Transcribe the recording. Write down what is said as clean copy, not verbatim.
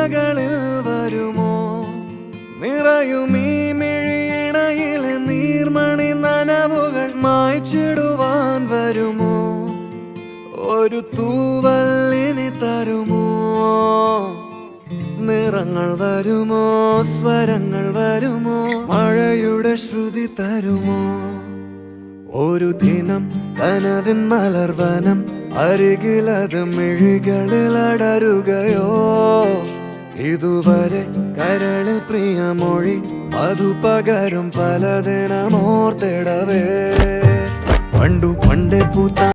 ചിന്തകളിൽ വരുമോ? നിറയും ഈ മിഴിയിണയിലെ നീർമണി നനവുകൾ മായ്ച്ചിടുവാൻ വരുമോ? ഒരു തൂവല്ലിനി തരുമോ? നിറങ്ങൾ വരുമോ? സ്വരങ്ങൾ വരുമോ? മഴയുടെ ശ്രുതി തരുമോ? ഒരു ദിനം കനവിൻ മലർവനം അരികിലത് മിഴികളിൽ അടരുകയോ? ഇതുവരെ കരളിൽ പ്രിയമൊഴി അതു പകരും പലതിനമോർത്തിടവേ. പണ്ടു പണ്ടേ പൂത്ത